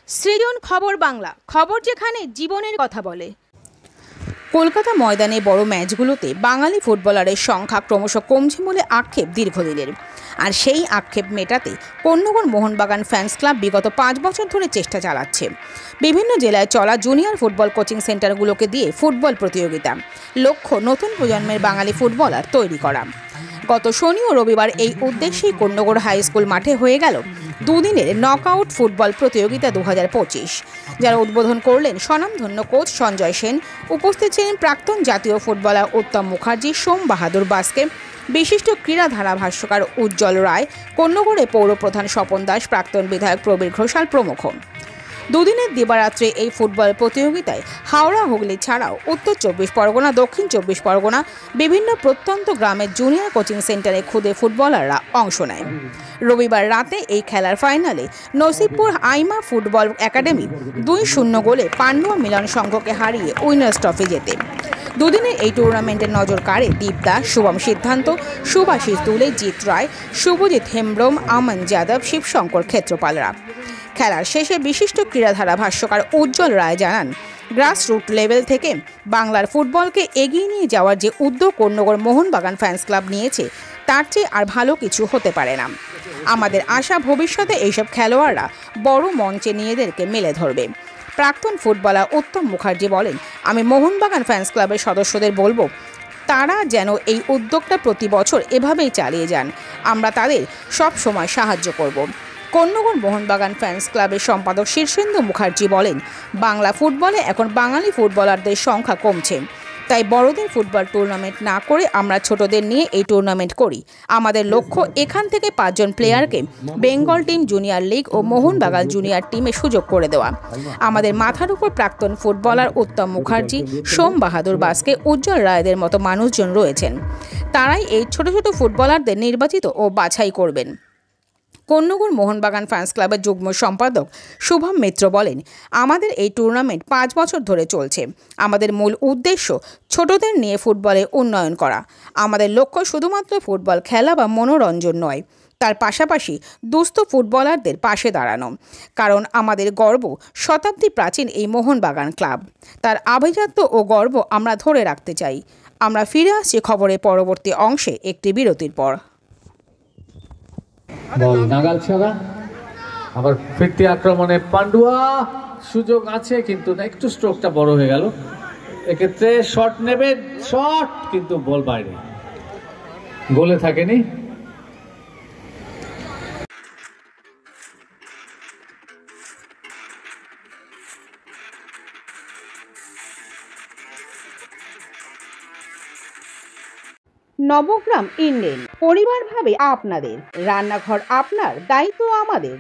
সৃজন খবর বাংলা, খবর যেখানে জীবনের কথা বলে। কলকাতা ময়দানে বড় ম্যাচগুলোতে বাঙালি ফুটবলারের সংখ্যা ক্রমশ কমছে বলে আক্ষেপ দীর্ঘদিনের। আর সেই আক্ষেপ মেটাতে কোন্নগর মোহনবাগান ফ্যান্স ক্লাব বিগত 5 বছর ধরে চেষ্টা চালাচ্ছে। বিভিন্ন জেলায় চলা জুনিয়র ফুটবল কোচিং সেন্টারগুলোকে দিয়ে ফুটবল প্রতিযোগিতা, লক্ষ্য নতুন প্রজন্মের বাঙালি ফুটবলার তৈরি করা। গত শনি ও রবিবার এই উদ্দেশ্যেই কোন্নগর হাই স্কুল মাঠে হয়ে গেল দুদিনের নকআউট ফুটবল প্রতিযোগিতা 2025, যার উদ্বোধন করলেন স্বনামধন্য কোচ সঞ্জয় সেন। উপস্থিত ছিলেন প্রাক্তন জাতীয় ফুটবলার উত্তম মুখার্জি, সোম বাহাদুর বাস্কে, বিশিষ্ট ক্রীড়া ধারাভাষ্যকার উজ্জ্বল রায়, কোন্নগরে পৌরপ্রধান স্বপন দাস, প্রাক্তন বিধায়ক প্রবীর ঘোষাল প্রমুখ। দুদিনের দিবারাত্রে এই ফুটবল প্রতিযোগিতায় হাওড়া, হুগলি ছাড়াও উত্তর 24 পরগনা, দক্ষিণ 24 পরগনা, বিভিন্ন প্রত্যন্ত গ্রামের জুনিয়র কোচিং সেন্টারে খুদে ফুটবলাররা অংশ নেয়। রবিবার রাতে এই খেলার ফাইনালে নসিবপুর আইমা ফুটবল একাডেমি 2-0 গোলে পান্ডুয়া মিলন সংঘকে হারিয়ে উইনার্স ট্রফি জেতে। দুদিনের এই টুর্নামেন্টের নজর কাড়ে দীপ দাস, শুভম সিদ্ধান্ত, সুভাষিস দুলে, জিৎ রায়, শুভজিৎ হেমব্রম, আমন যাদব, শিবশঙ্কর ক্ষেত্রপালরা। খেলার শেষে বিশিষ্ট ক্রীড়াধারা ভাষ্যকার উজ্জ্বল রায় জানান, গ্রাসরুট লেভেল থেকে বাংলার ফুটবলকে এগিয়ে নিয়ে যাওয়ার যে উদ্যোগ কোন্নগর মোহনবাগান ফ্যান্স ক্লাব নিয়েছে, তার চেয়ে আর ভালো কিছু হতে পারে না। আমাদের আশা ভবিষ্যতে এইসব খেলোয়াড়রা বড় মঞ্চে নিজেদেরকে মেলে ধরবে। প্রাক্তন ফুটবলার উত্তম মুখার্জি বলেন, আমি মোহনবাগান ফ্যান্স ক্লাবের সদস্যদের বলবো, তারা যেন এই উদ্যোগটা প্রতি বছর এভাবেই চালিয়ে যান। আমরা তাদের সব সময় সাহায্য করব। কোন্নগর মোহনবাগান ফ্যান্স ক্লাবের সম্পাদক শীর্ষেন্দু মুখার্জি বলেন, বাংলা ফুটবলে এখন বাঙালি ফুটবলারদের সংখ্যা কমছে, তাই বড়দের ফুটবল টুর্নামেন্ট না করে আমরা ছোটদের নিয়ে এই টুর্নামেন্ট করি। আমাদের লক্ষ্য এখান থেকে 5 জন প্লেয়ারকে বেঙ্গল টিম, জুনিয়র লিগ ও মোহনবাগান জুনিয়র টিমে সুযোগ করে দেওয়া। আমাদের মাথার উপর প্রাক্তন ফুটবলার উত্তম মুখার্জি, সোম বাহাদুর বাস্কে, উজ্জ্বল রায়দের মতো মানুষজন রয়েছেন। তারাই এই ছোট ছোট ফুটবলারদের নির্বাচিত ও বাছাই করবেন। কোন্নগর মোহনবাগান ফ্যান্স ক্লাবের যুগ্ম সম্পাদক শুভম মিত্র বলেন, আমাদের এই টুর্নামেন্ট 5 বছর ধরে চলছে। আমাদের মূল উদ্দেশ্য ছোটদের নিয়ে ফুটবলে উন্নয়ন করা। আমাদের লক্ষ্য শুধুমাত্র ফুটবল খেলা বা মনোরঞ্জন নয়, তার পাশাপাশি দুস্থ ফুটবলারদের পাশে দাঁড়ানো। কারণ আমাদের গর্ব শতাব্দী প্রাচীন এই মোহনবাগান ক্লাব, তার আভিজাত্য ও গর্ব আমরা ধরে রাখতে চাই। আমরা ফিরে আসছি খবরের পরবর্তী অংশে একটি বিরতির পর। বল নাগাল ছাড়া, আবার ফিরতি আক্রমণে পান্ডুয়া, সুযোগ আছে কিন্তু একটু স্ট্রোকটা বড় হয়ে গেল। এক্ষেত্রে শট নেবে, শট কিন্তু বল বাইরে, গোলে থাকেনি। নবগ্রাম ইন্ডেন পরিবার ভাবে আপনাদের, রান্নাঘর আপনার, দায়িত্ব আমাদের।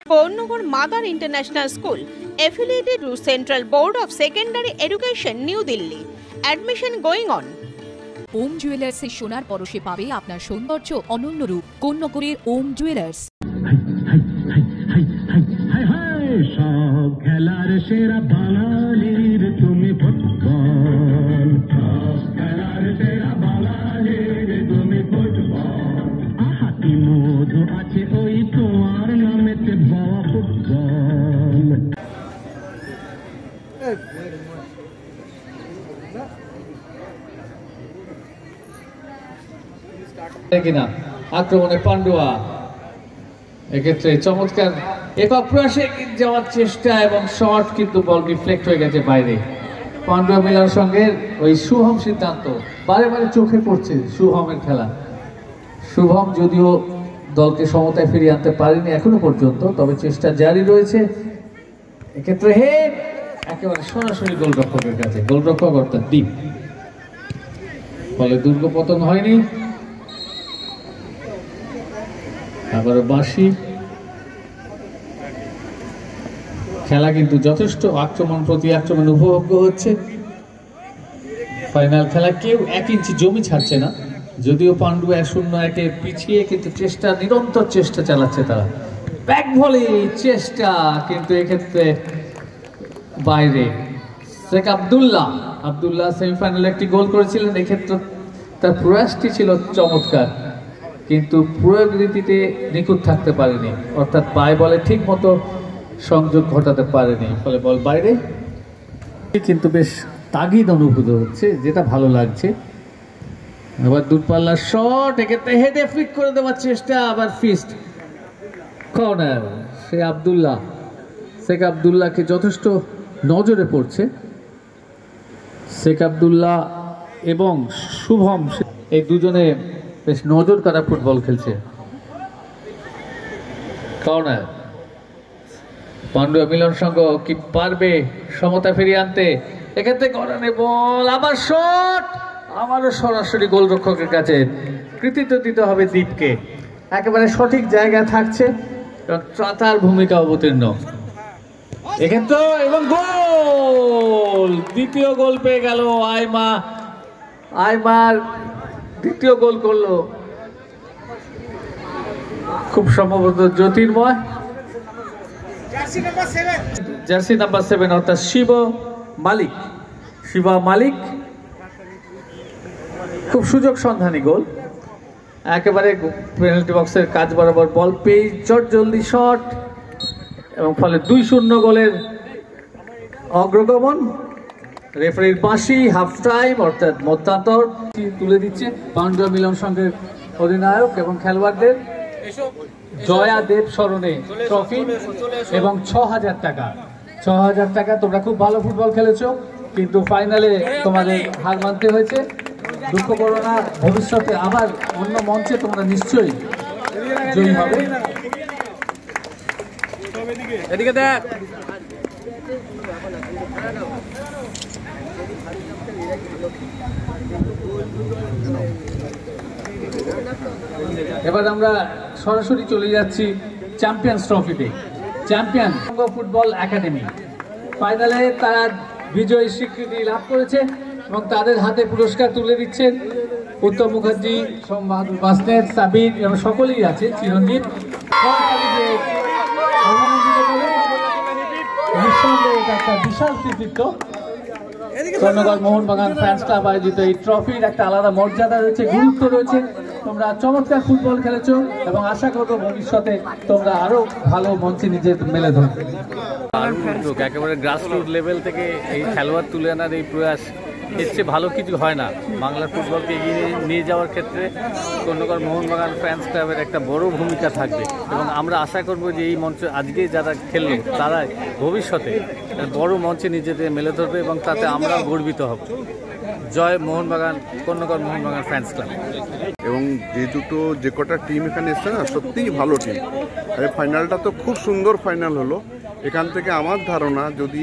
Konnagar mother international school affiliated to Central Board of Secondary Education, New Delhi. Admission going on. ওম জুয়েলার্সের সোনার পরশে পাবে আপনার সৌন্দর্য অনন্য রূপ। কোন্নগরের ওম জুয়েলার্স। সব খেলার সেরা বাঙালির তুমি ফুটবল, খেলার সেরা বাঙালির তুমি ফুটবল। হাতি মধু আছে ওই তোমার নামেতে বাবা ফুটবল। কিনা আক্রমণে পান্ডুয়া, এক্ষেত্রে চমৎকার একক প্রয়াসে যাওয়ার চেষ্টা এবং শট, কিন্তু বল রিফ্লেক্ট হয়ে গেছে বাইরে। পান্ডুয়া মিলার সঙ্গে ওই শুভম সিদ্ধান্ত, বারে বারে চোখে পড়ছে শুভমের খেলা। শুভম যদিও দলকে সমতায় ফিরিয়ে আনতে পারেনি এখনো পর্যন্ত, তবে চেষ্টা জারি রয়েছে। এক্ষেত্রে হেড একেবারে সরাসরি গোলরক্ষকের কাছে, গোলরক্ষক অর্থাৎ দীপ, ফলে দুর্গ পতন হয়নি। আবারও বাঁশি, খেলা কিন্তু যথেষ্ট আক্রমণ প্রতি আক্রমণ উপভোগ্য হচ্ছে। ফাইনাল খেলা কেউ 1 ইঞ্চি জমি ছাড়ছে না, যদিও পান্ডু 0-1 পিছিয়ে, কিন্তু চেষ্টা, নিরন্তর চেষ্টা চালাচ্ছে তারা। ব্যাক ভলি চেষ্টা, কিন্তু এক্ষেত্রে বাইরে। শেখ আব্দুল্লাহ সেমিফাইনালে একটি গোল করেছিলেন, এক্ষেত্রে তার প্রয়াসটি ছিল চমৎকার, কিন্তু প্রয়োগ রীতিতে নিখুঁত থাকতে পারেনি, অর্থাৎ পায়ে বলে ঠিক মতো সংযোগ ঘটাতে পারেনি, ফলে বল বাইরে। কিন্তু বেশ তাগিদ অনুভূত হচ্ছে, যেটা ভালো লাগছে। আবার দূরপাল্লার শট, এক্ষেত্রে হেডে ফিট করে দেওয়ার চেষ্টা, আবার ফিস্ট কর্নার। শেখ আব্দুল্লাহকে যথেষ্ট নজরে পড়ছে। শেখ আব্দুল্লাহ এবং শুভম, এই দুজনে বেশ নজর কাড়া ফুটবল খেলছে। কর্নার, পান্ডুয়া মিলন সংঘ কি পারবে সমতা ফিরিয়ে আনতে? এক্ষেত্রে কর্নারে বল, আবার শট, আবারও সরাসরি গোলরক্ষকের কাছে। কৃতিত্ব দিতে হবে দীপকে, একেবারে সঠিক জায়গায় থাকছে এবং ত্রাতার ভূমিকা অবতীর্ণ এক্ষেত্রে। এবং গোল, দ্বিতীয় গোল পেয়ে গেল আইমার দ্বিতীয় গোল করলো খুব সম্ভবত জ্যোতির্ময়, জার্সি নাম্বার 7 অর্থাৎ শিবা মালিক। খুব সুযোগ সন্ধানী গোল, একেবারে পেনাল্টি বক্সের কাজ বরাবর বল পেয়ে জলদি শট, এবং ফলে 2-0 গোলের অগ্রগমন। রেফারির বাঁশি, হাফ টাইম অর্থাৎ মধ্যান্তর তুলে দিচ্ছে পান্ডুয়া মিলন সংঘের অধিনায়ক এবং খেলোয়াড়দের। জয়া দেব স্মরণে ট্রফি এবং 6,000 টাকা। তোমরা খুব ভালো ফুটবল খেলেছো, কিন্তু ফাইনালে তোমাদের হার মানতে হয়েছে। দুঃখ করো না, ভবিষ্যতে আবার অন্য মঞ্চে তোমরা নিশ্চয়ই জয়ী হবে। এদিকে দেখ, এবার আমরা সরাসরি চলে যাচ্ছি চ্যাম্পিয়ন্স ট্রফিতে। চ্যাম্পিয়ন ফুটবল একাডেমি ফাইনালে তারা বিজয়ী স্বীকৃতি লাভ করেছে এবং তাদের হাতে পুরস্কার তুলে দিচ্ছেন উত্তম মুখার্জি, সোম বাহাদুর বাসনেট, সাবির এবং সকলেই আছে, চিরঞ্জিত। একটা বিশাল কৃতিত্ব। কর্ণগড় মোহনবাগান ফ্যান্স ক্লাব আয়োজিত এই ট্রফির একটা আলাদা মর্যাদা রয়েছে, গুরুত্ব রয়েছে। তোমরা চমৎকার ফুটবল খেলেছো এবং আশা করবো ভবিষ্যতে তোমরা আরো ভালো মঞ্চে নিজে মেলে ধরবে। একেবারে গ্রাসরুট লেভেল থেকে এই খেলোয়াড় তুলে আনার এই প্রয়াস, এর চেয়ে ভালো কিছু হয় না বাংলার ফুটবলকে এগিয়ে নিয়ে যাওয়ার ক্ষেত্রে। কর্ণগড় মোহনবাগান ফ্যান্স ক্লাবের একটা বড় ভূমিকা থাকবে এবং আমরা আশা করব যে এই মঞ্চে আজকে যারা খেললো তারা ভবিষ্যতে বড় মঞ্চে নিজেদের মেলে ধরবে এবং তাতে আমরাও গর্বিত হব। জয় মোহনবাগান, কর্ণগড় মোহনবাগান ফ্যান্স ক্লাব। এবং যে কটা টিম এখানে এসছে না, সত্যিই ভালো টিম। আর ফাইনালটা তো খুব সুন্দর ফাইনাল হলো। এখান থেকে আমার ধারণা, যদি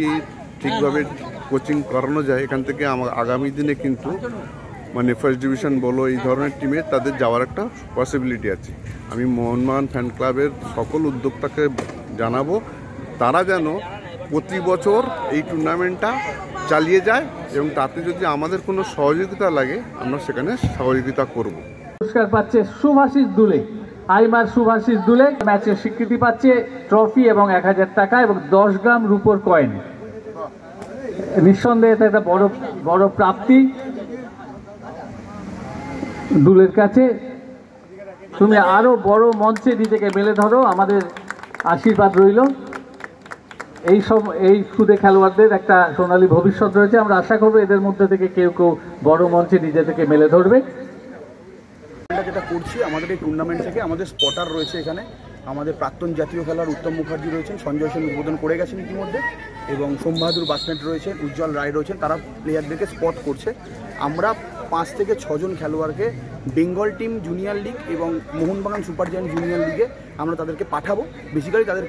ঠিকভাবে কোচিং করানো যায়, এখান থেকে আগামী দিনে কিন্তু মানে ফার্স্ট ডিভিশন বলো, এই ধরনের টিমে তাদের যাওয়ার একটা পসিবিলিটি আছে। আমি মোহনবাগান ফ্যান ক্লাবের সকল উদ্যোক্তাকে জানাবো, তারা যেন প্রতি বছর এই টুর্নামেন্টটা চালিয়ে যায় এবং তাতে যদি আমাদের কোনো সহযোগিতা লাগে আমরা সেখানে সহযোগিতা করব। পুরস্কার পাচ্ছে শুভাশিস দুলে, আইমার শুভাশিস দুলে ম্যাচের স্বীকৃতি পাচ্ছে ট্রফি এবং 1,000 টাকা এবং 10 গ্রাম রূপোর কয়েন। নিঃসন্দেহে এটা একটা বড় প্রাপ্তি দুলের কাছে। তুমি আরো বড় মঞ্চে নিজেকে মেলে ধরো, আমাদের আশীর্বাদ রইল। এই খুদে খেলোয়াড়দের একটা সোনালী ভবিষ্যৎ রয়েছে, আমরা আশা করবো এদের মধ্যে থেকে কেউ বড় মঞ্চে নিজেদেরকে মেলে ধরবে। যেটা করছি আমাদের এই টুর্নামেন্ট থেকে আমাদের স্পটার রয়েছে এখানে, আমাদের প্রাক্তন জাতীয় খেলোয়াড় উত্তম মুখার্জি রয়েছেন, সঞ্জয় সেন উদ্বোধন করে গেছেন ইতিমধ্যে, এবং সোম বাহাদুর বাসনেট রয়েছেন, উজ্জ্বল রায় রয়েছেন, তারা প্লেয়ারদেরকে স্পট করছে। আমরা 5 থেকে 6 জন খেলোয়াড়কে বেঙ্গল টিম জুনিয়র লিগ এবং মোহনবাগান সুপার জায়ান্ট জুনিয়র লিগে আমরা তাদেরকে পাঠাবো, বেসিক্যালি তাদের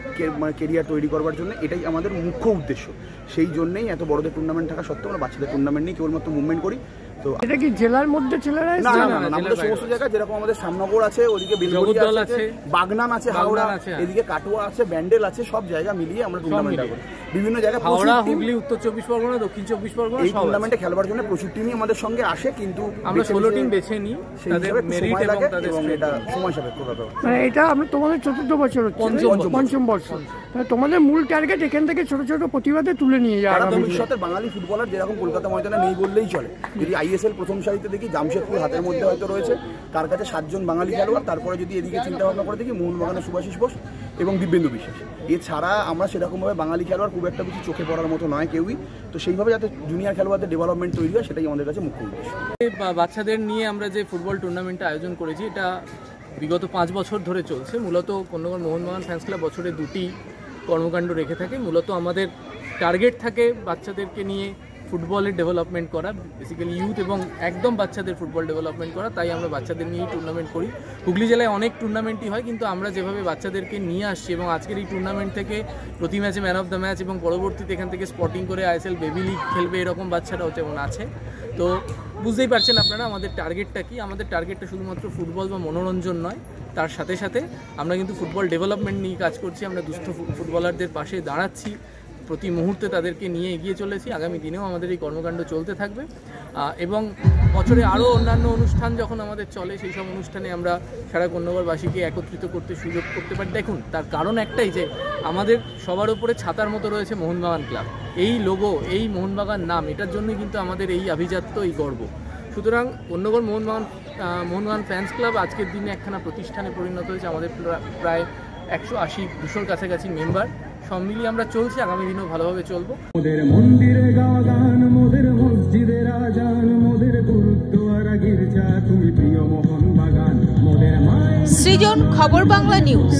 কেরিয়ার তৈরি করবার জন্য। এটাই আমাদের মুখ্য উদ্দেশ্য। সেই জন্যই এত বড়দের টুর্নামেন্ট থাকা সত্ত্বেও আমরা বাচ্চাদের টুর্নামেন্ট নিয়ে কেবলমাত্র মুভমেন্ট করি। তো এটা কি জেলার মধ্যে ছেলেরা? না, আমাদের সমস্ত জায়গায়, যেরকম আমাদের শ্যামনগর আছে, ওদিকে বেলগড়িয়া আছে, বাগনান আছে, হাওড়া, এদিকে কাটোয়া আছে, ব্যান্ডেল আছে, সব জায়গা মিলিয়ে আমরা টুর্নামেন্ট করি। বিভিন্ন জায়গায় হাওড়া, হুগলি, উত্তর 24 পরগনা, দক্ষিণ 24 পরগনা, এই টুর্নামেন্টে খেলবার জন্য প্রচুর টিমই আমাদের সঙ্গে আসে, কিন্তু আমরা 16 টিম বেছে নিই, তাদের মেরিট এবং তাদের এটা সময় সাপেক্ষ ব্যাপার। মানে এটা আমরা তোমাদের 4th বছর, পঞ্চম বছর। তোমাদের মূল টার্গেট এখান থেকে ছোট ছোট প্রতিভাদের তুলে নিয়ে যাওয়া। ভবিষ্যতের বাঙালি ফুটবলার যেরকম কলকাতা ময়দানে নেই বললেই চলে। যদি আইএসএল প্রথম সারিতে দেখি জামশেদপুর হাতের মধ্যে হয়তো রয়েছে, তার কাছে 7 জন বাঙালি খেলোয়াড়। তারপরে যদি এদিকে চিন্তা ভাবনা করে দেখি মোহনবাগানের সুভাশিস বোস এবং দিব্যেন্দু বিশ্বাস, এছাড়া আমরা সেরকমভাবে বাঙালি খেলোয়াড় খুব একটা বেশি চোখে পড়ার মতো নয় কেউই, তো সেইভাবে যাতে জুনিয়র খেলোয়াড়দের ডেভেলপমেন্ট তৈরি হয় সেটাই আমাদের কাছে মুখ্য উদ্দেশ্য। বাচ্চাদের নিয়ে আমরা যে ফুটবল টুর্নামেন্টটা আয়োজন করেছি এটা বিগত 5 বছর ধরে চলছে। মূলত কন্যগর মোহনবাগান ফ্যান্স ক্লাব বছরে 2টি কর্মকাণ্ড রেখে থাকে। মূলত আমাদের টার্গেট থাকে বাচ্চাদেরকে নিয়ে ফুটবলের ডেভেলপমেন্ট করা, বেসিক্যালি ইউথ এবং একদম বাচ্চাদের ফুটবল ডেভেলপমেন্ট করা, তাই আমরা বাচ্চাদের নিয়েই টুর্নামেন্ট করি। হুগলি জেলায় অনেক টুর্নামেন্টই হয়, কিন্তু আমরা যেভাবে বাচ্চাদেরকে নিয়ে আসছি এবং আজকের এই টুর্নামেন্ট থেকে প্রতি ম্যাচে ম্যান অফ দ্য ম্যাচ এবং পরবর্তীতে এখান থেকে স্পটিং করে ISL বেবি লিগ খেলবে এরকম বাচ্চারাও যেমন আছে। তো বুঝতেই পারছেন আপনারা আমাদের টার্গেটটা কি। আমাদের টার্গেটটা শুধুমাত্র ফুটবল বা মনোরঞ্জন নয়, তার সাথে সাথে আমরা কিন্তু ফুটবল ডেভেলপমেন্ট নিয়ে কাজ করছি। আমরা দুস্থ ফুটবলারদের পাশে দাঁড়াচ্ছি, প্রতি মুহূর্তে তাদেরকে নিয়ে এগিয়ে চলেছি। আগামী দিনেও আমাদের এই কর্মকাণ্ড চলতে থাকবে এবং বছরে আরও অন্যান্য অনুষ্ঠান যখন আমাদের চলে সেই সব অনুষ্ঠানে আমরা সারা কন্যগরবাসীকে একত্রিত করতে সুযোগ করতে পারি। দেখুন, তার কারণ একটাই যে আমাদের সবার উপরে ছাতার মতো রয়েছে মোহনবাগান ক্লাব। এই লোগো, এই মোহনবাগান নাম, এটার জন্যই কিন্তু আমাদের এই আভিজাত্য, এই গর্ব। সুতরাং কন্যগর মোহনবাগান ফ্যান্স ক্লাব আজকের দিনে একখানা প্রতিষ্ঠানে পরিণত হয়েছে। আমাদের প্রায় 180-200-র কাছাকাছি মেম্বার, সব মিলিয়ে আমরা চলছি, আগামী দিনেও ভালোভাবে চলবো। মোদের মন্দিরে গাওয়া গান, মোদের মসজিদের আজান, মোদের গুরুদ্বারা গির্জা, তুমি প্রিয় মোহনবাগান, মোদের মায়ের সৃজন, খবর বাংলা নিউজ।